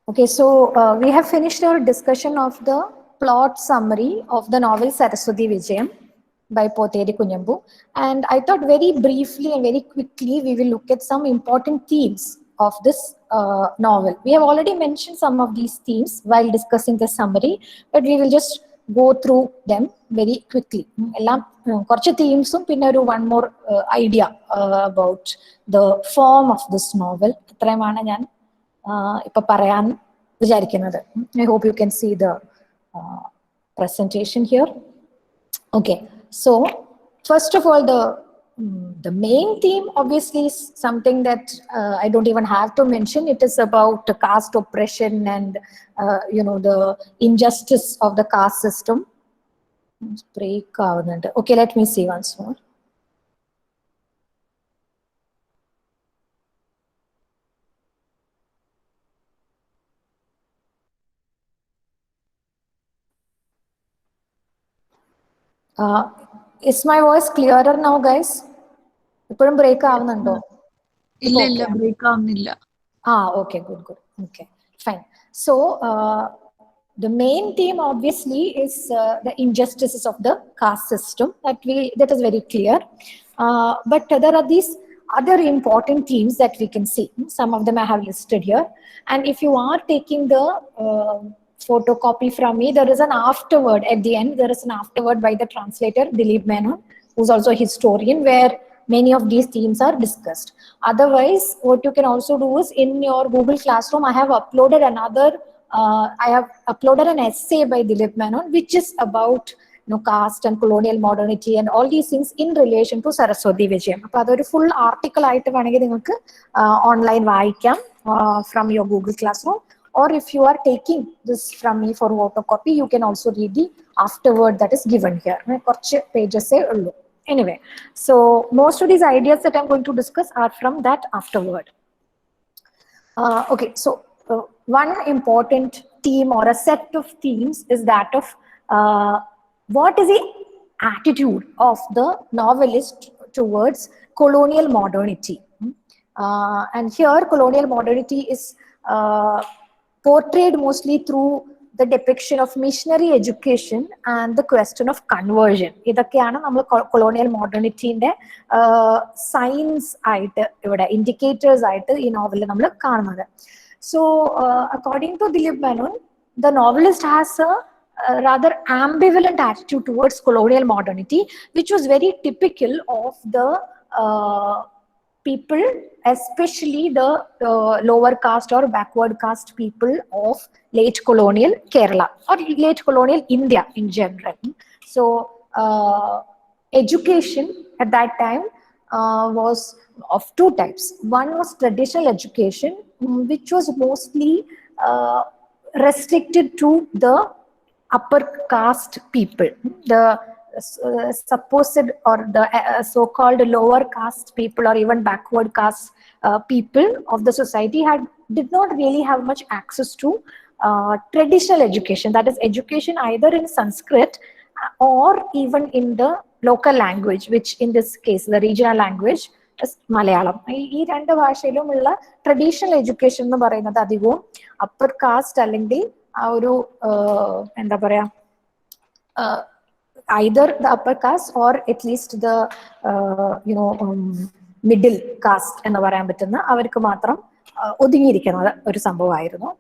Okay, so we have finished our discussion of the plot summary of the novel Saraswativijayam by Potheri Kunyambu. And I thought very briefly and very quickly we will look at some important themes of this novel. We have already mentioned some of these themes while discussing the summary, but we will just go through them very quickly. എല്ലാം കുറച്ച് തീംസും പിന്നെ ഒരു one more idea about the form of this novel. ഇത്രയുമാണ് ഞാൻ ഇപ്പൊ പറയാൻ വിചാരിക്കുന്നത്. I hope you can see the presentation here. Okay, so first of all, the main theme obviously is something that I don't even have to mention. It is about caste oppression and the injustice of the caste system. Break ആവുന്നുണ്ട്. Okay, let me see once more. Is my voice clearer now, guys? ഇപ്പോഴും break ആവുന്നുണ്ടോ? ഇല്ല break ആവുന്നില്ല. Okay, good. Okay, fine. So the main theme obviously is the injustices of the caste system. That is very clear. But there are these other important themes that we can see. Some of them I have listed here. And if you are taking the photocopy from me, there is an afterword at the end. There is an afterword by the translator Dilip Menon, who's also a historian, where many of these themes are discussed. Otherwise, what you can also do is in your Google Classroom, I have uploaded an essay by Dilip Menon, which is about caste and colonial modernity and all these things in relation to Saraswativijayam. അപ്പോൾ അതൊരു full article ആയിട്ട് വേണമെങ്കിൽ നിങ്ങൾക്ക് online വായിക്കാം from your Google Classroom. Or if you are taking this from me for photocopy, you can also read the afterword that is given here. കുറച്ച് pages ഉള്ളൂ. Anyway, so most of these ideas that I'm going to discuss are from that afterword. Okay, so one important theme or a set of themes is that of what is the attitude of the novelist towards colonial modernity. And here colonial modernity is portrayed mostly through the depiction of missionary education and the question of conversion. ഇതൊക്കെയാണ് നമ്മൾ colonial modernity ന്റെ signs ആയിട്ട് ഇവിടെ indicators ആയിട്ട് ഈ നോവലിൽ നമ്മൾ കാണുന്നത്. So according to Dilip Menon, the novelist has a rather ambivalent attitude towards colonial modernity, which was very typical of the people, especially the lower caste or backward caste people of late colonial Kerala or late colonial India in general. So education at that time was of two types. One was traditional education, which was mostly restricted to the upper caste people. The supposed or the so-called lower caste people or even backward caste people of the society did not really have much access to traditional education, that is education either in Sanskrit or even in the local language, which in this case the regional language is Malayalam. ഈ രണ്ട് ഭാഷയിലുമുള്ള traditional education എന്ന് പറയുന്നത് അധികവും upper cast അല്ലെങ്കിൽ ആ ഒരു എന്താ പറയാ either the upper caste or at least the middle caste എന്ന് പറയാൻ പറ്റുന്ന അവർക്ക് മാത്രം ഒതുങ്ങിയിരിക്കുന്ന ഒരു സംഭവമായിരുന്നു.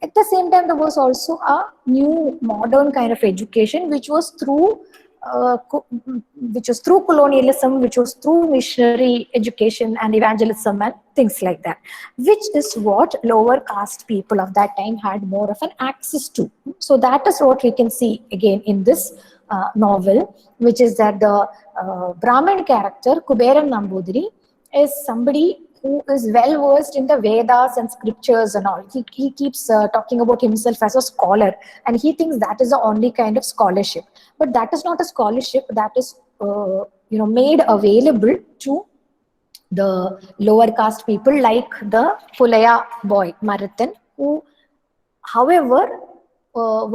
At the same time, there was also a new modern kind of education which was through colonialism, which was through missionary education and evangelism and things like that, which is what lower caste people of that time had more of an access to. So that is what we can see again in this novel, which is that the Brahmin character Kuberan Nambudiri is somebody who is well versed in the Vedas and scriptures and all. He keeps talking about himself as a scholar, and he thinks that is the only kind of scholarship. But that is not a scholarship that is made available to the lower caste people like the Pulaya boy Marathan, who however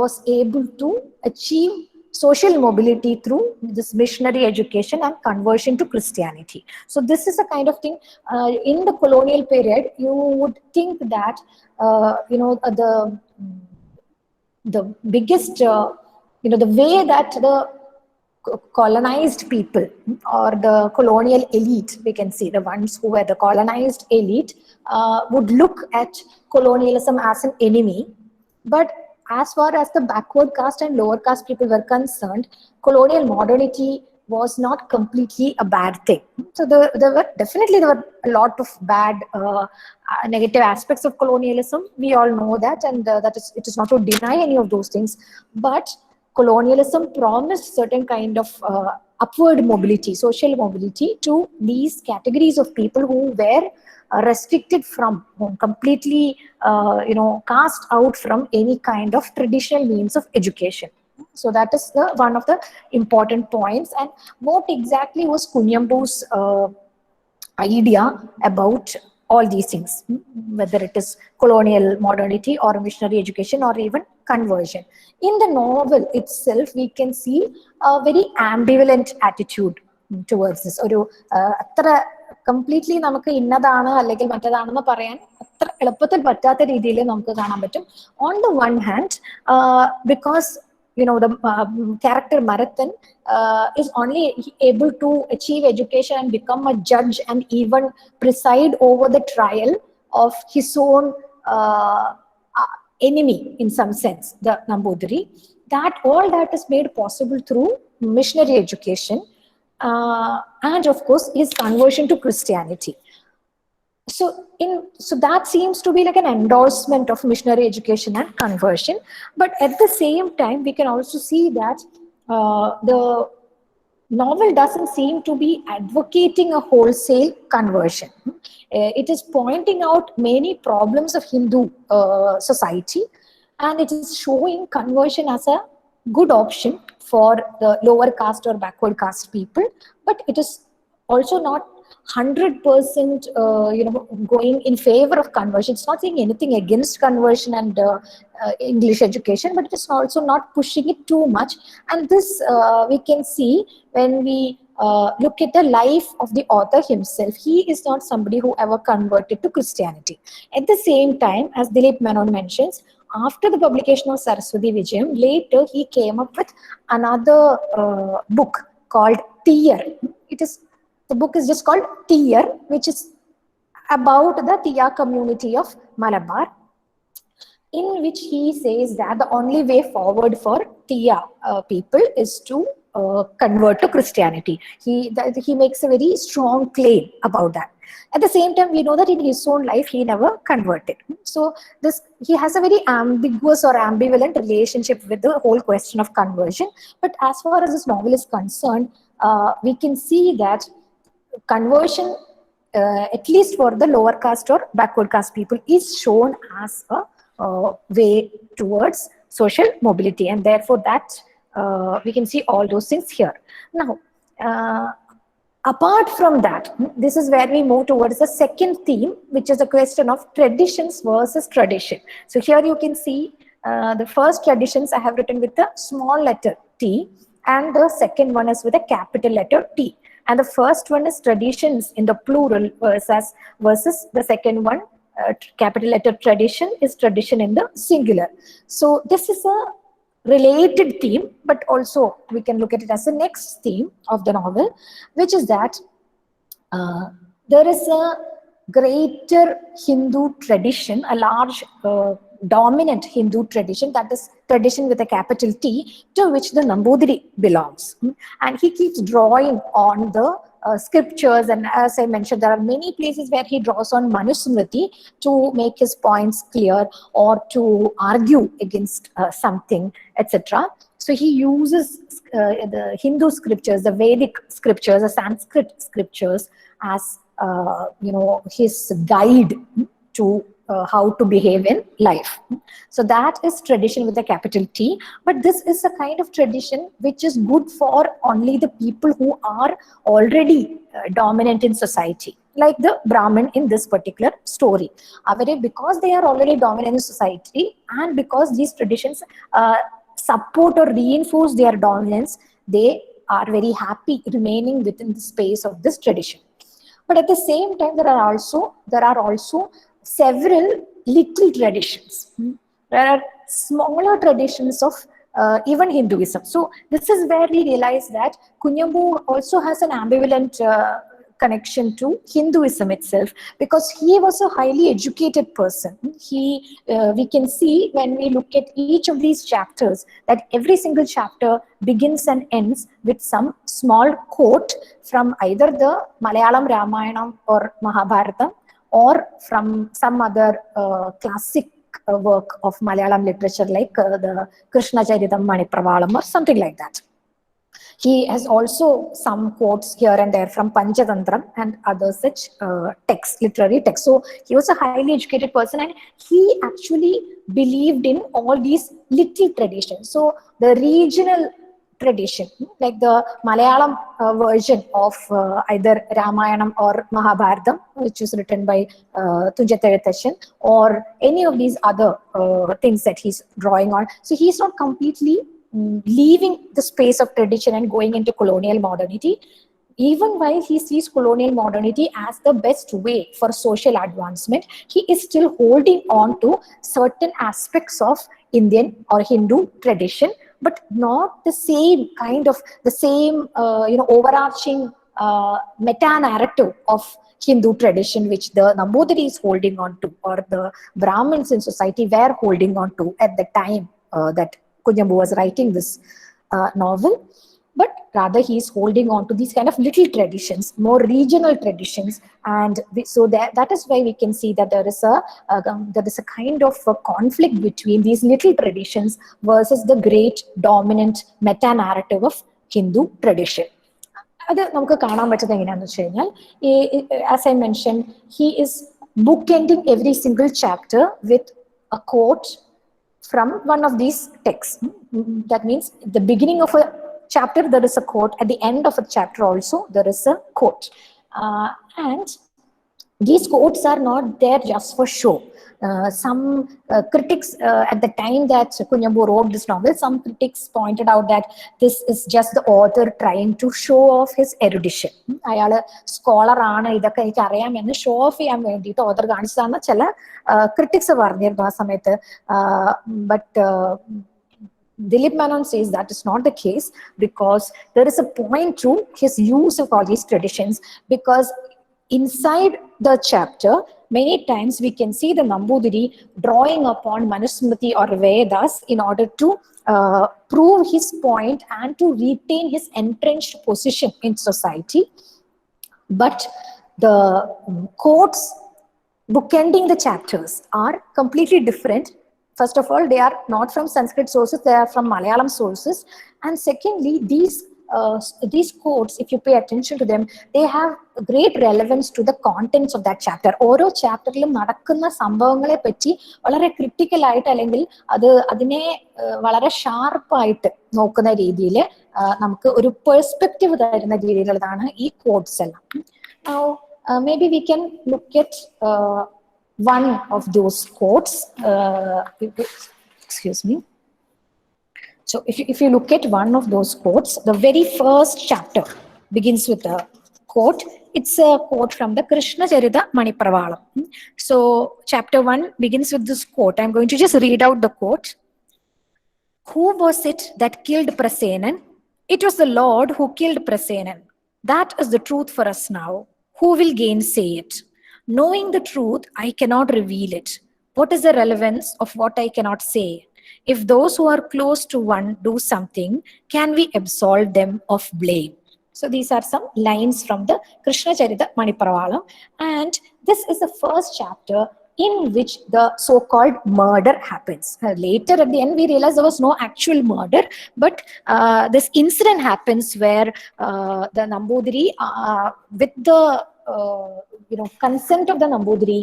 was able to achieve social mobility through this missionary education and conversion to Christianity. So this is a kind of thing in the colonial period. You would think that the biggest the way that the colonized people or the colonial elite, we can see the ones who were the colonized elite, would look at colonialism as an enemy. But as far as the backward caste and lower caste people were concerned, colonial modernity was not completely a bad thing. So there were a lot of bad negative aspects of colonialism. We all know that, and it is not to deny any of those things. But colonialism promised certain kind of upward mobility, social mobility to these categories of people who were restricted from, completely cast out from any kind of traditional means of education. So that is one of the important points. And what exactly was Kunyambu's idea about all these things, whether it is colonial modernity or missionary education or even conversion? In the novel itself, we can see a very ambivalent attitude towards this. ഒരു അത്ര completely നമുക്ക് ഇന്നതാണ് അല്ലെങ്കിൽ മറ്റേതാണെന്ന് പറയാൻ അത്ര എളുപ്പത്തിൽ പറ്റാത്ത രീതിയിൽ നമുക്ക് കാണാൻ പറ്റും. On the one hand, because the character Marathan is only able to achieve education and become a judge and even preside over the trial of his own enemy, in some sense, the Nambudiri. All that is made possible through missionary education and of course his conversion to Christianity. So that seems to be like an endorsement of missionary education and conversion. But at the same time, we can also see that the novel doesn't seem to be advocating a wholesale conversion. It is pointing out many problems of Hindu society, and it is showing conversion as a good option for the lower caste or backward caste people. But it is also not 100% going in favor of conversion. It's not saying anything against conversion and English education, but it is also not pushing it too much. And this we can see when we look at the life of the author himself. He is not somebody who ever converted to Christianity. At the same time, as Dilip Menon mentions, after the publication of Saraswativijayam, later he came up with another book called Tear. The book is just called Tear, which is about the Tiya community of Malabar, in which he says that the only way forward for Tiya people is to convert to Christianity. He makes a very strong claim about that. At the same time, we know that in his own life, he never converted. So he has a very ambiguous or ambivalent relationship with the whole question of conversion. But as far as this novel is concerned, we can see that conversion, at least for the lower caste or backward caste people, is shown as a way towards social mobility, and therefore that we can see all those things here. Now, apart from that, this is where we move towards the second theme, which is a question of traditions versus tradition. So here you can see the first traditions I have written with a small letter T, and the second one is with a capital letter T. And the first one is traditions in the plural versus the second one, capital letter tradition, is tradition in the singular. So this is a related theme, but also we can look at it as the next theme of the novel, which is that there is a greater Hindu tradition, a large dominant Hindu tradition, that is tradition with a capital T, to which the Nambudiri belongs. And he keeps drawing on the scriptures, and as I mentioned, there are many places where he draws on Manusmriti to make his points clear or to argue against something, etc. So he uses the Hindu scriptures, the Vedic scriptures, the Sanskrit scriptures as his guide to how to behave in life. So that is tradition with a capital T. But this is a kind of tradition which is good for only the people who are already dominant in society, like the Brahmin in this particular story. Because they are already dominant in society, and because these traditions support or reinforce their dominance, they are very happy remaining within the space of this tradition. But at the same time, there are also several little traditions. There are smaller traditions of even Hinduism. So this is where we realize that Kunyambu also has an ambivalent connection to Hinduism itself, because he was a highly educated person. We can see when we look at each of these chapters that every single chapter begins and ends with some small quote from either the Malayalam Ramayana or Mahabharata, or from some other classic work of Malayalam literature like the Krishna Charitam Manipravalam or something like that. He has also some quotes here and there from Panchadantram and other such texts, literary texts. So he was a highly educated person, and he actually believed in all these little traditions. So the regional tradition, like the Malayalam version of either Ramayanam or Mahabharatam, which is written by Tunjatezhuthasan, or any of these other things that he's drawing on. So he's not completely leaving the space of tradition and going into colonial modernity, even while he sees colonial modernity as the best way for social advancement. He is still holding on to certain aspects of Indian or Hindu tradition, but not the same kind of, the same overarching meta-narrative of Hindu tradition which the Nambudiri is holding on to, or the Brahmins in society were holding on to at the time that Kunyambu was writing this novel. But rather he is holding on to these kind of little traditions, more regional traditions, and so that is why we can see that there is a kind of a conflict between these little traditions versus the great dominant meta narrative of Hindu tradition. അത് നമുക്ക് കാണാൻ പറ്റുന്നത് എങ്ങനെയാണെന്ന് വെച്ച് കഴിഞ്ഞാൽ, as I mentioned, he is bookending every single chapter with a quote from one of these texts. That means at the beginning of a chapter there is a quote, at the end of a chapter also there is a quote, and these quotes are not there just for show. Some critics at the time that Kunyambu wrote this novel, some critics pointed out that this is just the author trying to show off his erudition. അയാള് scholar ആണ്, ഇതൊക്കെ എനിക്ക് അറിയാമെന്ന് show of ചെയ്യാൻ വേണ്ടിയിട്ട് author കാണിച്ചതാണെന്ന് ചില critics പറഞ്ഞിരുന്നു ആ സമയത്ത്. But Dilip Menon says that is not the case, because there is a point to his use of all these traditions, because inside the chapter many times we can see the Nambudiri drawing upon Manusmriti or Vedas in order to prove his point and to retain his entrenched position in society. But the quotes bookending the chapters are completely different. First of all, they are not from Sanskrit sources, they are from Malayalam sources. And secondly, these quotes, if you pay attention to them, they have great relevance to the contents of that chapter. ഓരോ ചാപ്റ്ററിലും നടക്കുന്ന സംഭവങ്ങളെ പറ്റി വളരെ ക്രിട്ടിക്കലായിട്ട്, അല്ലെങ്കിൽ അതിനെ വളരെ ഷാർപ്പായിട്ട് നോക്കുന്ന രീതിയിൽ നമുക്ക് ഒരു പെർസ്പെക്റ്റീവ് തരുന്ന രീതിയിലുള്ളതാണ് ഈ quotes എല്ലാം. Now, maybe we can look at one of those quotes. Excuse me. So if you look at one of those quotes, the very first chapter begins with a quote. It's a quote from the Krishna Charita Manipravalam. So chapter 1 begins with this quote. I'm going to just read out the quote. Who was it that killed Prasenan? It was the Lord who killed Prasenan. That is the truth for us now. Who will gainsay it? Knowing the truth, I cannot reveal it. What is the relevance of what I cannot say? If those who are close to one do something, can we absolve them of blame? So these are some lines from the Krishna Charita Manipravalam, and this is the first chapter in which the so-called murder happens. Later at the end we realize there was no actual murder, but this incident happens where the Nambudiri, with the consent of the Nambudiri,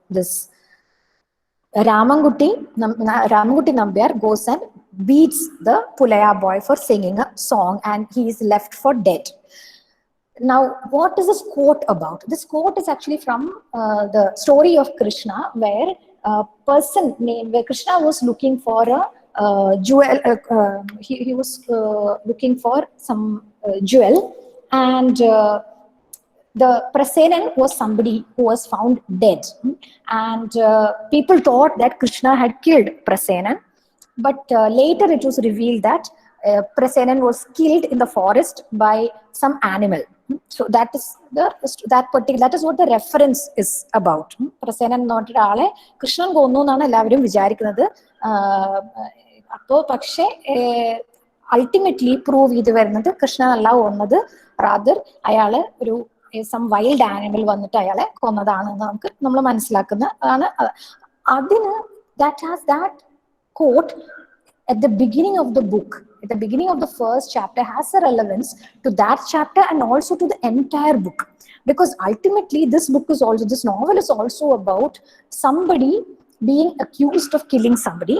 this Ramangutti Nambiar goes and beats the Pulaya boy for singing a song, and he is left for dead. Now, what is this quote about? This quote is actually from the story of Krishna, where a person named, where Krishna was looking for a jewel. He was looking for some jewel, and the Prasenan was somebody who was found dead, and people thought that Krishna had killed Prasenan, but later it was revealed that Prasenan was killed in the forest by some animal. So that is that is what the reference is about. Prasenan എന്ന് പറഞ്ഞിട്ട് ആളെ കൃഷ്ണൻ കൊന്നു എന്നാണ് എല്ലാവരും വിചാരിക്കുന്നത്. അപ്പോൾ പക്ഷേ ultimately prove ചെയ്ത് വരുന്നത് കൃഷ്ണനല്ല കൊന്നത്, റാദർ അയാള് ഒരു സം വൈൽഡ് ആനിമൽ വന്നിട്ട് അയാളെ കൊന്നതാണെന്ന് നമ്മൾ മനസ്സിലാക്കുന്നതാണ്. അതിന് that quote at the beginning of the book, at the beginning of the first chapter, has a relevance to that chapter and also to the entire book, because ultimately this novel is also about somebody being accused of killing somebody.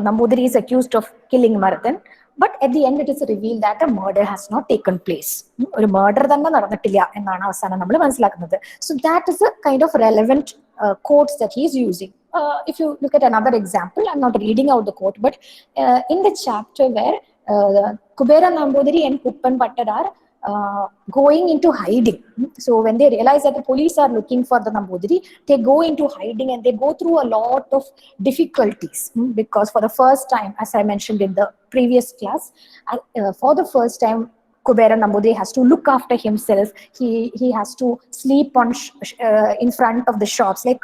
Nambudiri is accused of killing Marathan, but at the end it is revealed that a murder has not taken place. ഒരു murder തന്നെ നടന്നിട്ടില്ല എന്നാണ് അവസാനം നമ്മൾ മനസ്സിലാക്കുന്നത്. So that is a kind of relevant quotes that he is using. If you look at another example, I'm not reading out the quote, but in the chapter where Kubera Nambudiri and Kuppan Pattar are going into hiding. So when they realize that the police are looking for the Nambudiri, they go into hiding and they go through a lot of difficulties, because for the first time, as I mentioned in the previous class, for the first time Kubera Nambudiri has to look after himself. He has to sleep on in front of the shops, like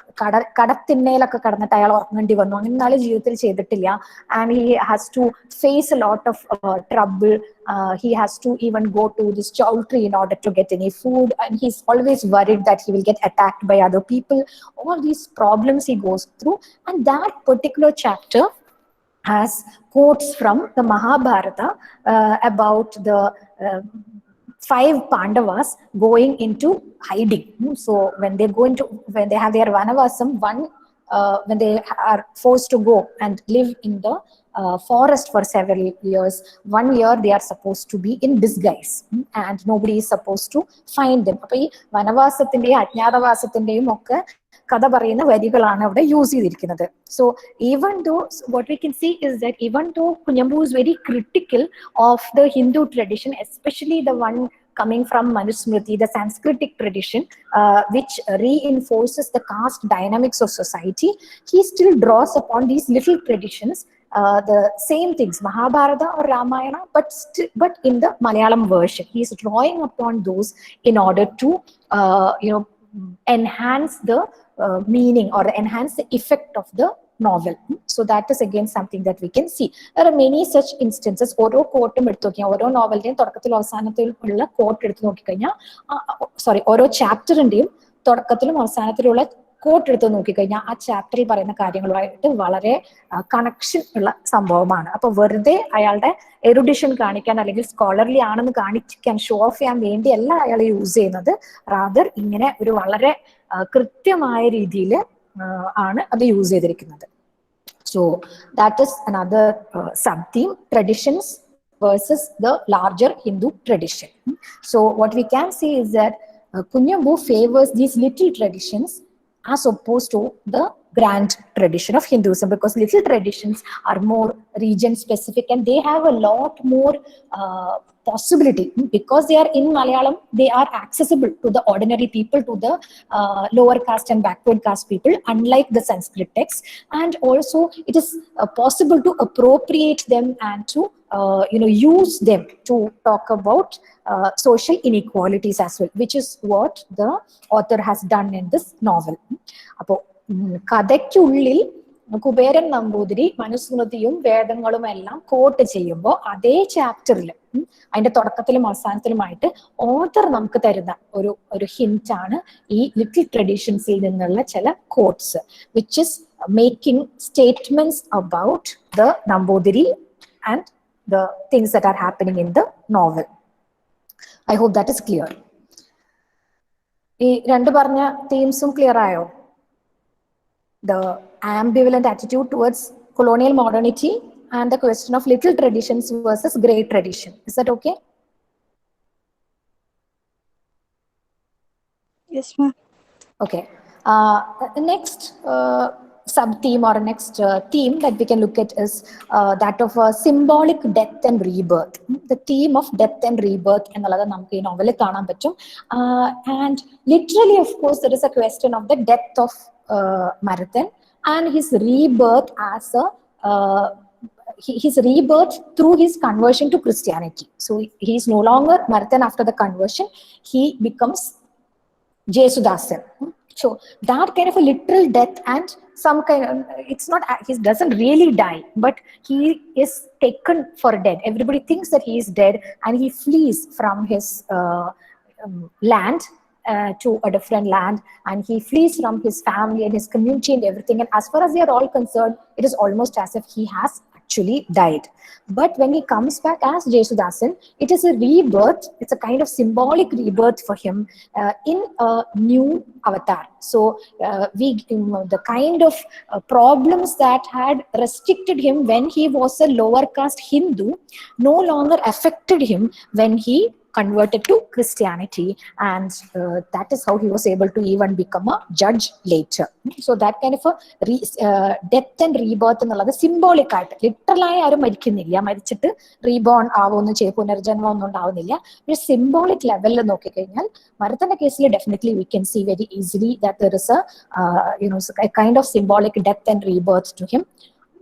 കടത്തിണ്ണയിലൊക്കെ കടന്നിട്ട് അയാൾ ഉറങ്ങേണ്ടി വന്നു. അങ്ങനെ നാളെ ജീവിതത്തിൽ ചെയ്തിട്ടില്ല. And he has to face a lot of trouble. He has to even go to this chowdhury in order to get any food, and he's always worried that he will get attacked by other people. All these problems he goes through, and that particular chapter has quotes from the Mahabharata about the 5 Pandavas going into hiding. So when they have their Vanavasam, when they are forced to go and live in the forest for several years, 1 year they are supposed to be in disguise, and nobody is supposed to find them. അപ്പോൾ ഈ വനവാസത്തിന്റെയും അജ്ഞാതവാസത്തിന്റെയും ഒക്കെ കഥ പറയുന്ന വരികളാണ് അവിടെ use ചെയ്തിരിക്കുന്നത്. So even though what we can see is that even though Kunyambu is very critical of the Hindu tradition, especially the one coming from Manusmriti, the Sanskritic tradition, which reinforces the caste dynamics of society, he still draws upon these little traditions, the same things, Mahabharata or Ramayana, but in the Malayalam version. He is drawing upon those in order to enhance the meaning or enhance the effect of the novel. So that is again something that we can see. There are many such instances. ഓരോ കോട്ടും എടുത്തു നോക്കിയാൽ, ഓരോ നോവലിന്റെയും തുടക്കത്തിലും അവസാനത്തിലും ഉള്ള coat എടുത്തു നോക്കിക്കഴിഞ്ഞാൽ, ഓരോ ചാപ്റ്ററിന്റെയും തുടക്കത്തിലും അവസാനത്തിലുള്ള coat എടുത്ത് നോക്കിക്കഴിഞ്ഞാൽ ആ ചാപ്റ്ററിൽ പറയുന്ന കാര്യങ്ങളുമായിട്ട് വളരെ കണക്ഷൻ ഉള്ള സംഭവമാണ്. അപ്പൊ വെറുതെ അയാളുടെ എറുഡിഷൻ കാണിക്കാൻ അല്ലെങ്കിൽ സ്കോളർലി ആണെന്ന് കാണിക്കാൻ, ഷോ ഓഫ് ചെയ്യാൻ വേണ്ടിയല്ല അയാൾ യൂസ് ചെയ്യുന്നത്. റാദർ ഇങ്ങനെ ഒരു വളരെ കൃത്യമായ രീതിയിൽ ആണ് അത് യൂസ് ചെയ്തിരിക്കുന്നത്. So that is another sub-theme, traditions versus the larger Hindu tradition. So what we can see is that Kunyambu favors these little traditions as opposed to the grand tradition of Hinduism, because little traditions are more region specific and they have a lot more possibility, because they are in Malayalam, they are accessible to the ordinary people, to the lower caste and backward caste people, unlike the Sanskrit text. And also it is possible to appropriate them and to use them to talk about social inequalities as well, which is what the author has done in this novel. അപ്പോൾ കഥയ്ക്കുള്ളിൽ കുബേരൻ നമ്പൂതിരി മനുസ്മൃതിയും വേദങ്ങളും എല്ലാം coat ചെയ്യുമ്പോൾ അതേ ചാപ്റ്ററിൽ അതിന്റെ തുടക്കത്തിലും അവസാനത്തിലുമായിട്ട് author നമുക്ക് തരുന്ന ഒരു hint ആണ് ഈ ലിറ്റിൽ ട്രഡീഷൻസിൽ നിന്നുള്ള ചില quotes, which is making statements about the Namboothiri and the things that are happening in the novel. I hope that is clear. ഈ രണ്ട് പറഞ്ഞ തീംസും ക്ലിയർ ആയോ? The ambivalent attitude towards colonial modernity and the question of little traditions versus great tradition. Is that okay? Yes, ma'am. Okay. Next, sub-theme or next theme that we can look at is that of symbolic death and rebirth. The theme of death and rebirth എന്നുള്ളത് നമുക്ക് ഈ നോവലിൽ കാണാൻ പറ്റും. And literally, of course, there is a question of the death of Marathan and his rebirth as a his rebirth through his conversion to Christianity. So he is no longer Marathan after the conversion. He becomes Jesudasan. So that kind of a literal death and some kind of, it's not, he doesn't really die, but he is taken for dead. Everybody thinks that he is dead and he flees from his land to a different land, and he flees from his family and his community and everything. And as far as they are all concerned, it is almost as if he has actually died. But when he comes back as Jesudasan, it is a rebirth. It's a kind of symbolic rebirth for him in a new avatar. So the kind of problems that had restricted him when he was a lower caste Hindu no longer affected him when he converted to Christianity, and that is how he was able to even become a judge later. So that kind of a death and rebirth എന്നുള്ളത് symbolic ആയിട്ട്, ലിറ്ററലായി ആരും മരിക്കുന്നില്ല, മരിച്ചിട്ട് reborn ആവുമെന്ന് പുനർജന്മം ഒന്നും ഉണ്ടാവുന്നില്ല. ഒരു symbolic ലെവലിൽ നോക്കിക്കഴിഞ്ഞാൽ മരത്തിന്റെ കേസിൽ definitely we can see very easily that there is a kind of symbolic death and rebirth to him.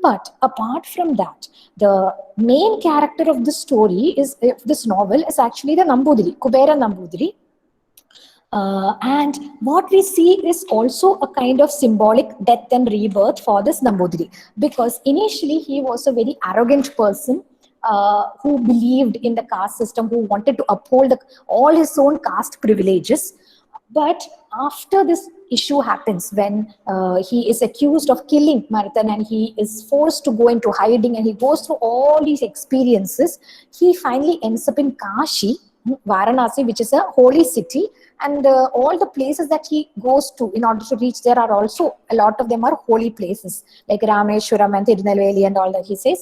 But apart from that, the main character of the story is this novel is actually the Nambudiri, Kubera Nambudiri. And what we see is also a kind of symbolic death and rebirth for this Nambudiri, because initially he was a very arrogant person who believed in the caste system, who wanted to uphold all his own caste privileges. But after this issue happens, when he is accused of killing Marathan and he is forced to go into hiding and he goes through all these experiences, he finally ends up in Kashi, Varanasi, which is a holy city, and all the places that he goes to in order to reach there are also, a lot of them are holy places like Rameshwaram and Tirunelveli and all that. He says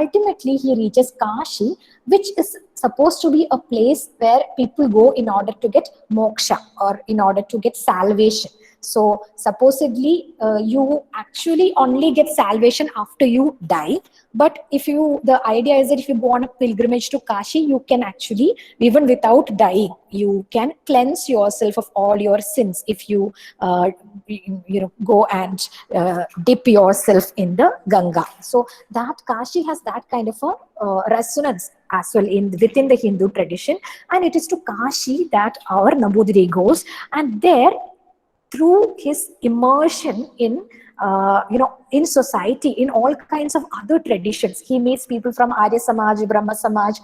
ultimately he reaches Kashi, which is supposed to be a place where people go in order to get moksha or in order to get salvation. So supposedly you actually only get salvation after you die, but the idea is that if you go on a pilgrimage to Kashi, you can actually, even without dying, you can cleanse yourself of all your sins if you go and dip yourself in the Ganga. So that Kashi has that kind of a resonance as well within the Hindu tradition, and it is to Kashi that our Nambudiri goes, and there, through his immersion in in society, in all kinds of other traditions, he meets people from Arya Samaj, Brahma Samaj,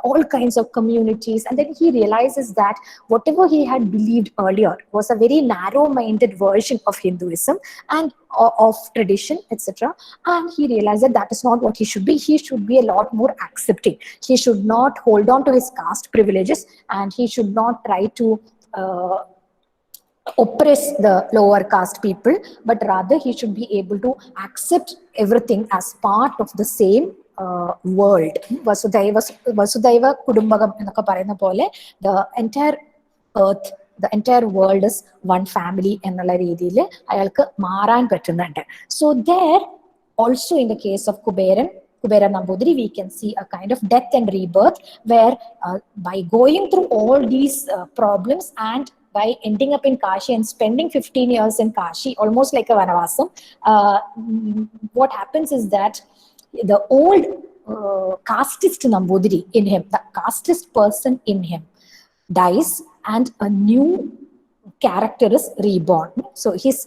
all kinds of communities, and then he realizes that whatever he had believed earlier was a very narrow-minded version of Hinduism and of tradition, etc. And he realized that that is not what he should be. He should be a lot more accepting. He should not hold on to his caste privileges, and he should not try to oppress the lower caste people, but rather he should be able to accept everything as part of the same world. Vasudhaiva Kudumbakam എന്നൊക്കെ പറയുന്ന പോലെ the entire earth, the entire world is one family എന്നുള്ള രീതിയിൽ അയാൾക്ക് മാറാൻ പറ്റുന്നുണ്ട്. So there also, in the case of Kubera Nambudiri, we can see a kind of death and rebirth where by going through all these problems and by ending up in Kashi and spending 15 years in Kashi, almost like a Vanavasam, what happens is that the old casteist Nambudiri in him, the casteist person in him, dies and a new character is reborn. So his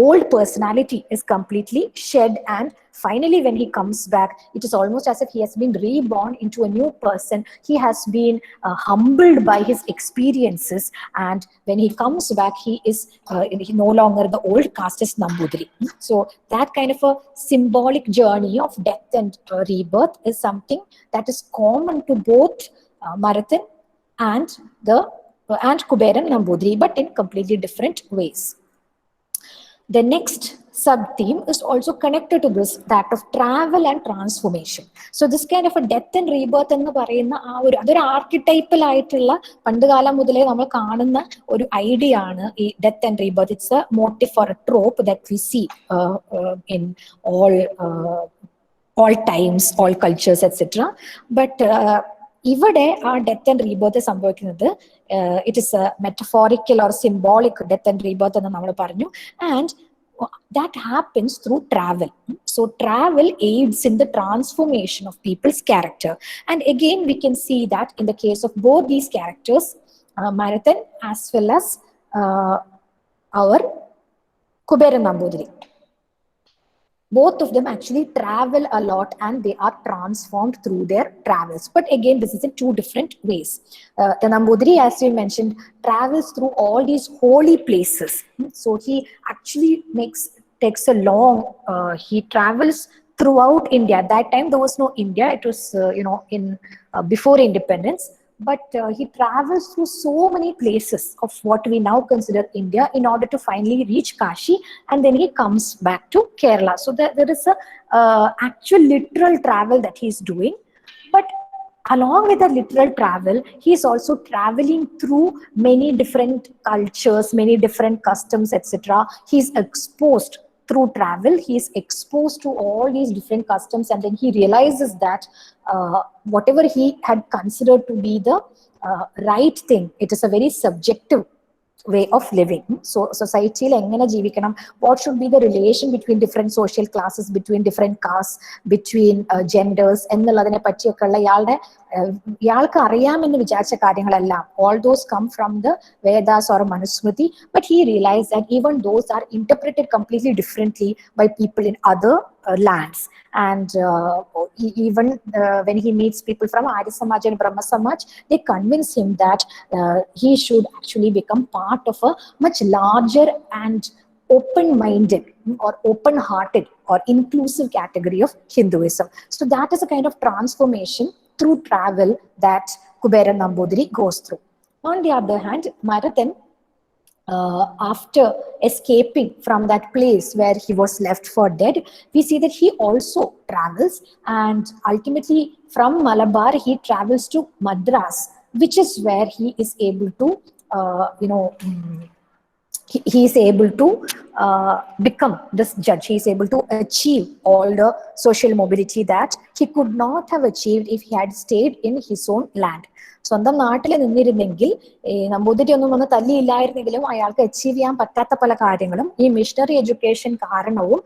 old personality is completely shed, and finally when he comes back, it is almost as if he has been reborn into a new person. He has been humbled by his experiences, and when he comes back, he is no longer the old casteist Nambudiri. So that kind of a symbolic journey of death and rebirth is something that is common to both Marathan and Kuberan Nambudiri, but in completely different ways. The next sub-theme is also connected to this, that of travel and transformation. So this kind of a death and rebirth എന്ന് പറയുന്ന ആ ഒരു അതൊരു ആർക്കിടൈപ്പൽ ആയിട്ടുള്ള പണ്ട് കാലം മുതലേ നമ്മൾ കാണുന്ന ഒരു ഐഡിയ ആണ് ഈ death and rebirth. It's a motive for a trope that we see in all times, all cultures, etc. But ഇവിടെ ആ ഡെത്ത് ആൻഡ് റീബർത്ത് സംഭവിക്കുന്നത് it is a metaphorical or symbolic death and rebirth എന്ന് നമ്മൾ പറഞ്ഞു. And that happens through travel. So travel aids in the transformation of people's character. And again, we can see that in the case of both these characters, Marathon as well as our Kuberan Nambudiri. Both of them actually travel a lot and they are transformed through their travels. But again, this is in two different ways. The Nambudiri, as we mentioned, travels through all these holy places. So he actually takes a long, he travels throughout India. At that time, there was no India. It was, before independence. But he travels through so many places of what we now consider India in order to finally reach Kashi, and then he comes back to Kerala. So there is a actual literal travel that he's doing. But along with the literal travel, he's also traveling through many different cultures, many different customs, etc. He's exposed through travel, he is exposed to all these different customs, and then he realizes that whatever he had considered to be the right thing, it is a very subjective way of living. So society il engane jeevikanam, what should be the relation between different social classes, between different castes, between genders ennalladine pattiyokkalla iyalku ariyamennu vicharicha karyangalella, all those come from the Vedas or Manusmriti. But he realized that even those are interpreted completely differently by people in other lands. And even when he meets people from Arya Samaj and Brahma Samaj, they convince him that he should actually become part of a much larger and open-minded or open-hearted or inclusive category of Hinduism. So that is a kind of transformation through travel that Kuberan Nambudiri goes through. On the other hand, Marathan, after escaping from that place where he was left for dead, we see that he also travels, and ultimately from Malabar he travels to Madras, which is where he is able to he is able to become this judge. He is able to achieve all the social mobility that he could not have achieved if he had stayed in his own land. സ്വന്തം നാട്ടിൽ നിന്നിരുന്നെങ്കിൽ നമ്പൂതിരി ഒന്നും വന്ന് തല്ലിയില്ലായിരുന്നെങ്കിലും അയാൾക്ക് achieve ചെയ്യാൻ പറ്റാത്ത പല കാര്യങ്ങളും ഈ മിഷണറി എഡ്യൂക്കേഷൻ കാരണവും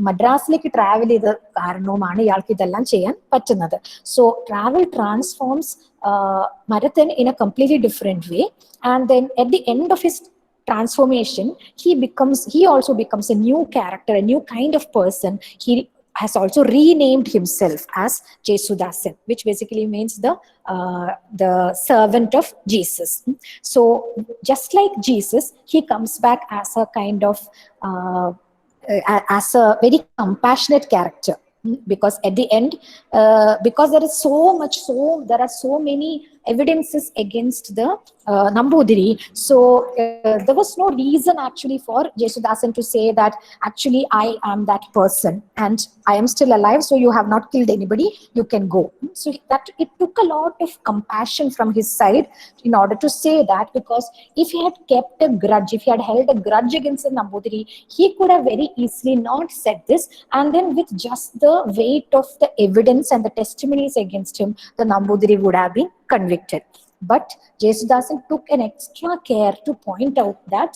മദ്രാസിലേക്ക് ട്രാവൽ ചെയ്ത കാരണവുമാണ് ഇയാൾക്ക് ഇതെല്ലാം ചെയ്യാൻ പറ്റുന്നത്. So travel transforms Marathon in a completely different way, and then at the end of his transformation, he also becomes a new character, a new kind of person. He has also renamed himself as Jesudasan, which basically means the servant of Jesus. So just like Jesus, he comes back as a kind of as a very compassionate character, because at the end, because there are so many evidences against the Nambudiri, so there was no reason actually for Jesudasan to say that actually I am that person and I am still alive, so you have not killed anybody, you can go. So that it took a lot of compassion from his side in order to say that, because if he had kept a grudge, if he had held a grudge against the Nambudiri, he could have very easily not said this, and then with just the weight of the evidence and the testimonies against him, the Nambudiri would have been convicted. But Jesudasan took an extra care to point out that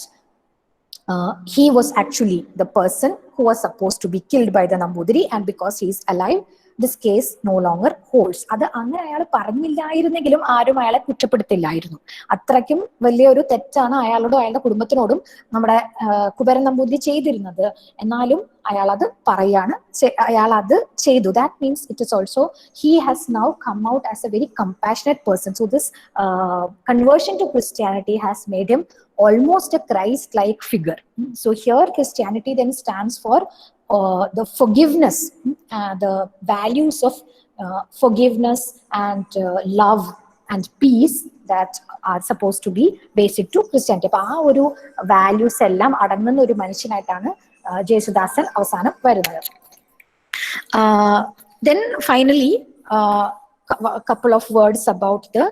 he was actually the person who was supposed to be killed by the Nambudiri, and because he is alive, this case no longer holds. അത് അങ്ങനെ അയാൾ പറഞ്ഞില്ലായിരുന്നെങ്കിലും ആരും അയാളെ കുറ്റപ്പെടുത്തില്ലായിരുന്നു. അത്രയ്ക്കും വലിയൊരു തെറ്റാണ് അയാളോടും അയാളുടെ കുടുംബത്തിനോടും നമ്മുടെ കുബേരൻ നമ്പൂതിരി ചെയ്തിരുന്നത്. എന്നാലും അയാൾ അത് പറയാണ്, അയാൾ അത് ചെയ്തു. That means it is also he has now come out as a very compassionate person. So this conversion to Christianity has made him almost a Christ-like figure. So here Christianity then stands for the forgiveness, the values of forgiveness and love and peace that are supposed to be basic to Christianity. അപ്പോൾ ആ ഒരു values എല്ലാം അടങ്ങുന്ന ഒരു മനുഷ്യനായിട്ടാണ് ജേസുദാസൻ അവസാനം വരുന്നത്. Then finally, a couple of words about the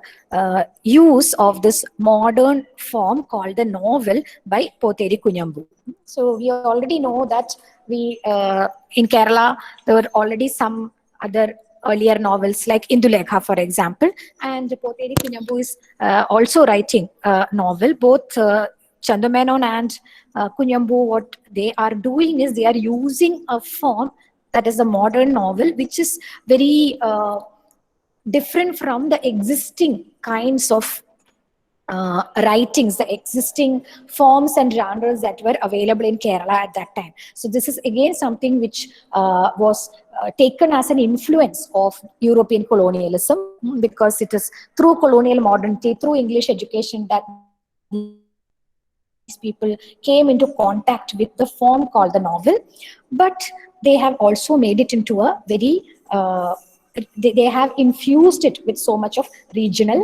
use of this modern form called the novel by Potheri Kunyambu. So we already know that in Kerala there were already some other earlier novels like Indulekha, for example, and Potheri Kunyambu is also writing a novel. Both Chandamenon and Kunyambu, what they are doing is they are using a form that is a modern novel, which is very different from the existing kinds of writings, the existing forms and genres that were available in Kerala at that time. So this is again something which was taken as an influence of European colonialism, because it is through colonial modernity, through English education, that these people came into contact with the form called the novel. But they have also made it into a very they have infused it with so much of regional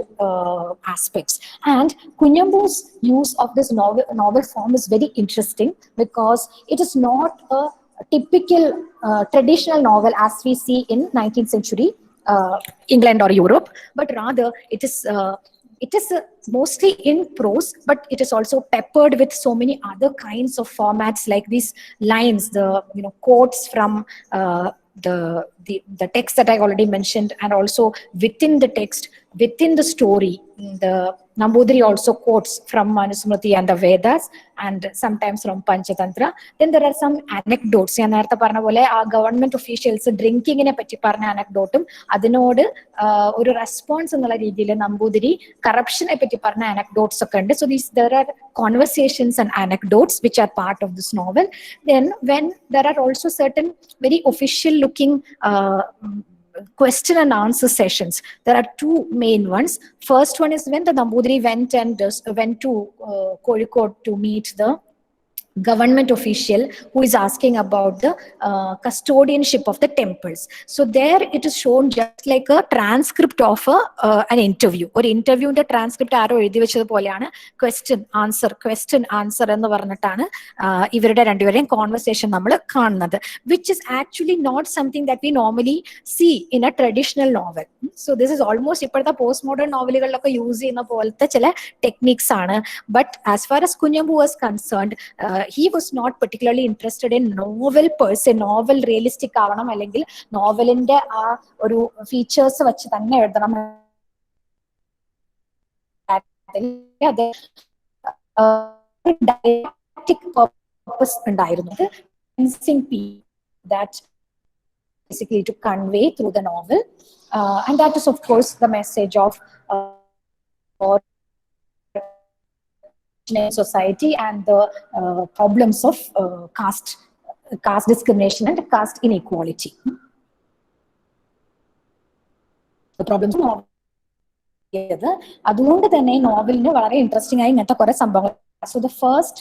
aspects. And Kunyambu's use of this novel form is very interesting, because it is not a typical traditional novel as we see in 19th century England or Europe, but rather it is mostly in prose, but it is also peppered with so many other kinds of formats, like these lines, the quotes from the text that I already mentioned, and also within the text, within the story, the Nambudiri also quotes from Manusmriti and the Vedas, and sometimes from Panchatantra. Then there are some anecdotes. ഞാൻ നേരത്തെ പറഞ്ഞ പോലെ ആ government officials ഡ്രിങ്കിങ്ങിനെ പറ്റി പറഞ്ഞ അനക്ഡോട്ടും അതിനോട് ഒരു response എന്നുള്ള രീതിയിൽ നമ്പൂതിരി കറപ്ഷനെ പറ്റി പറഞ്ഞ anecdotes ഒക്കെ ഉണ്ട്. So there are conversations and anecdotes which are part of this novel. Then when there are also certain very official looking question and answer sessions, there are two main ones. First one is when the Nambudiri went to Kozhikode to meet the government official who is asking about the custodianship of the temples. So there it is shown just like a transcript of an interview. Or interview ന്റെ transcript ആരോ എഴുതി വെച്ചത് പോലെയാണ് question answer എന്ന് പറഞ്ഞിട്ടാണ് ഇവരുടെ രണ്ടുപേരെയും conversation നമ്മൾ കാണുന്നത്, which is actually not something that we normally see in a traditional novel. So this is almost ഇപ്പോഴത്തെ പോസ്റ്റ് മോഡേൺ നോവലുകളിലൊക്കെ യൂസ് ചെയ്യുന്ന പോലത്തെ ചില ടെക്നിക്സ് ആണ്. But as far as Kunyambu was concerned, he was not particularly interested in novel per se, novel realistic ആവണം അല്ലെങ്കിൽ നോവലിന്റെ ആ ഒരു ഫീച്ചേഴ്സ് വെച്ച് തന്നെ എഴുതണം. Didactic purpose ഉണ്ടായിരുന്നു, that basically to convey through the novel, and that is of course the message of society and the problems of caste discrimination and caste inequality. The problems of അതുകൊണ്ട് തന്നെ നോവലിന് വളരെ interesting ആയി ഇങ്ങനത്തെ കുറെ സംഭവങ്ങൾ. So the first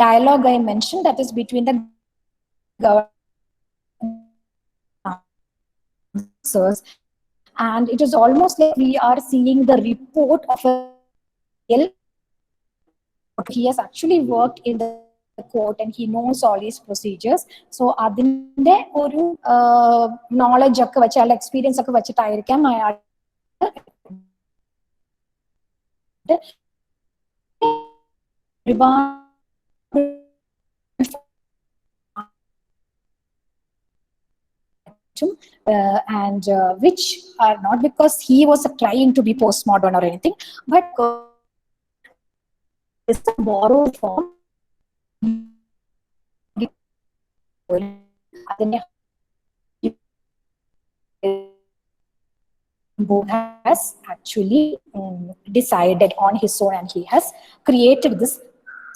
dialogue I mentioned, that is between the governors, and it is almost like we are seeing the report of a he has actually worked in the court and he knows all these procedures. So adinte oru knowledge ഒക്കെ വെച്ച് അയാളുടെ experience ഒക്കെ വെച്ചിട്ടായിരിക്കാം അയാൾ and which are not because he was trying to be postmodern or anything, but it's a borrowed form. Who has actually decided on his own, and he has created this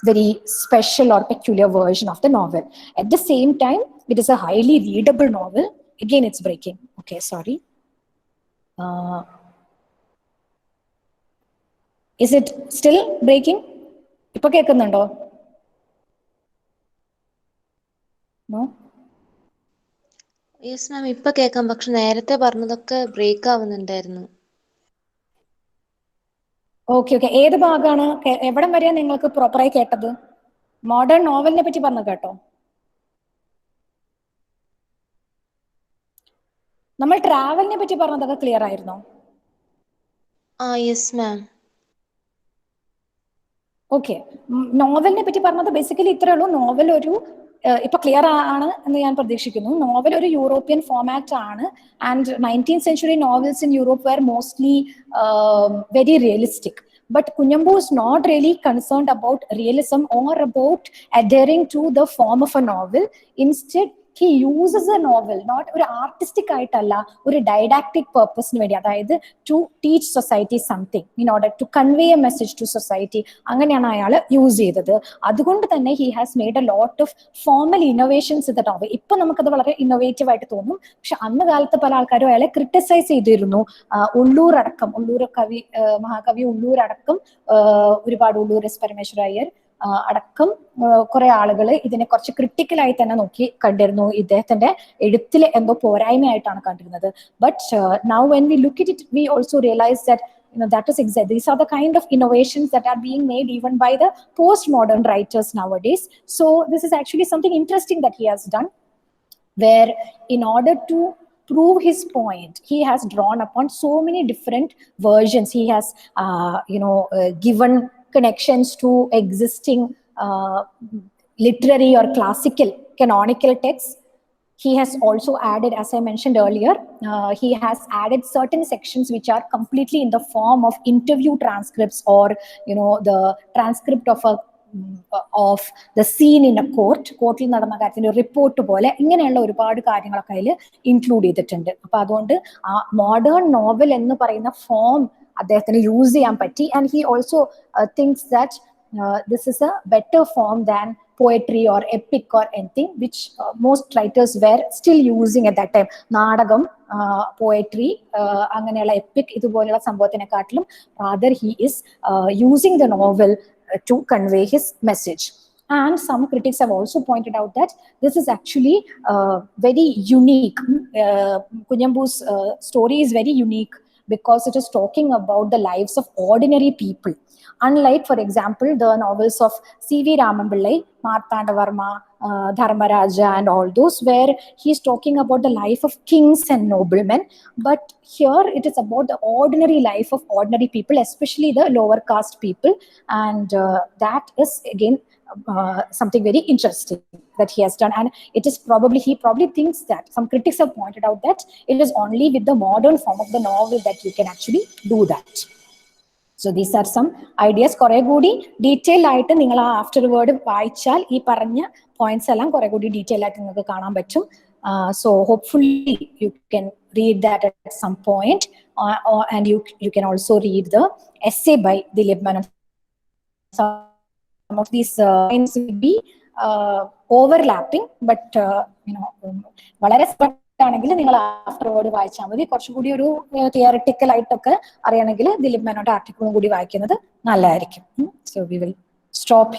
very special or peculiar version of the novel. At the same time, it is a highly readable novel. Again, it's breaking. Okay, sorry. Is it still breaking? ഇപ്പൊ കേൾക്കുന്നുണ്ടോ? No? Yes ma'am, ഇപ്പൊ കേൾക്കാം. പക്ഷെ നേരത്തെ പറഞ്ഞതൊക്കെ break ആവുന്നുണ്ടായിരുന്നു. Okay okay, ഏത് ഭാഗമാണ് എവിടം വരെയാണ് നിങ്ങൾക്ക് പ്രോപ്പറായി കേട്ടത്? മോഡേൺ നോവലിനെ പറ്റി പറഞ്ഞു കേട്ടോ? നമ്മൾ ട്രാവലിനെ പറ്റി പറഞ്ഞതൊക്കെ ക്ലിയർ ആയിരുന്നോ? Yes ma'am. ഓക്കെ, നോവലിനെ പറ്റി പറഞ്ഞത് ബേസിക്കലി ഇത്രേ ഉള്ളൂ. നോവൽ ഒരു ഇപ്പൊ ക്ലിയർ ആണ് എന്ന് ഞാൻ പ്രതീക്ഷിക്കുന്നു. നോവൽ ഒരു യൂറോപ്യൻ ഫോമാറ്റ് ആണ്. And 19th century novels in Europe were mostly very realistic. But Kunyambu is not really concerned about realism or about adhering to the form of a novel. Instead, he uses a novel not ഒരു artistic ആയിട്ടല്ല, ഒരു didactic പർപ്പസിന് വേണ്ടി, അതായത് to teach society something in order to convey a message to society. അങ്ങനെയാണ് അയാൾ use ചെയ്തത്. അതുകൊണ്ട് തന്നെ he has made a lot of formal innovations in the novel. ഇപ്പൊ നമുക്കത് വളരെ ഇന്നോവേറ്റീവ് ആയിട്ട് തോന്നും, പക്ഷെ അന്ന് കാലത്ത് പല ആൾക്കാരും അയാളെ ക്രിട്ടിസൈസ് ചെയ്തിരുന്നു. ഉള്ളൂർ അടക്കം, ഉള്ളൂർ കവി, മഹാകവി ഉള്ളൂർ അടക്കം, ഒരുപാട് ഉള്ളൂർ എസ് പരമേശ്വര അയ്യർ അടക്കം കുറെ ആളുകൾ ഇതിനെ കുറച്ച് ക്രിട്ടിക്കലായി തന്നെ നോക്കി കണ്ടിരുന്നു. ഇദ്ദേഹത്തിന്റെ എഴുത്തിൽ എന്തോ പോരായ്മയായിട്ടാണ് കണ്ടിരുന്നത്. But now when we look it we also realise that that is exactly, these are the kind of innovations that are being made even by the postmodern writers nowadays. So this is actually something interesting that he has done, where in order to prove his point he has drawn upon so many different versions. He has given connections to existing literary or classical canonical texts. He has also added, as I mentioned earlier, he has added certain sections which are completely in the form of interview transcripts, or the transcript of the scene in a court. കോർട്ടിൽ നടന്ന കാര്യത്തിന്റെ report പോലെ ഇങ്ങനെയുള്ള ഒരുപാട് കാര്യങ്ങളൊക്കെ അതിൽ include ചെയ്തിട്ടുണ്ട്. അപ്പൊ അതുകൊണ്ട് ആ മോഡേൺ നോവൽ എന്ന് പറയുന്ന ഫോം അദ്ദേഹത്തിന് യൂസ് ചെയ്യാൻ പറ്റി. And he also things that this is a better form than poetry or epic or anything which most writers were still using at that time. നാടകം, poetry, അങ്ങനെയുള്ള epic ഇതുപോലെയുള്ള സംഭവത്തിനെക്കാട്ടിലും rather he is using the novel to convey his message. And some critics have also pointed out that this is actually very unique. Kunyambu's story is very unique because it is talking about the lives of ordinary people. Unlike, for example, the novels of C.V. Ramambillai, Martanda Varma, Dharmaraja and all those, where he's talking about the life of kings and noblemen. But here it is about the ordinary life of ordinary people, especially the lower caste people. And that is again something very interesting that he has done. And it is probably, he probably thinks that, some critics have pointed out that it is only with the modern form of the novel that you can actually do that. So these are some ideas. കുറെ കൂടി detail ആയിട്ട് നിങ്ങൾ ആ after word വായിച്ചാൽ ഈ പറഞ്ഞ points എല്ലാം കുറെ കൂടി ഡീറ്റെയിൽ ആയിട്ട് നിങ്ങൾക്ക് കാണാൻ പറ്റും. So hopefully you can read that at some point, and you can also read the essay by Dilip Menon. Some of these points will be overlapping, but വളരെ ആണെങ്കിൽ നിങ്ങൾ ആഫ്റ്റർ വേർഡ് വായിച്ചാൽ മതി. കുറച്ചുകൂടി ഒരു തിയറിറ്റിക്കൽ ആയിട്ടൊക്കെ അറിയണമെങ്കിൽ ദിലീപ് മേനോന്റെ ആർട്ടിക്കിളും കൂടി വായിക്കുന്നത് നല്ലതായിരിക്കും. So we will stop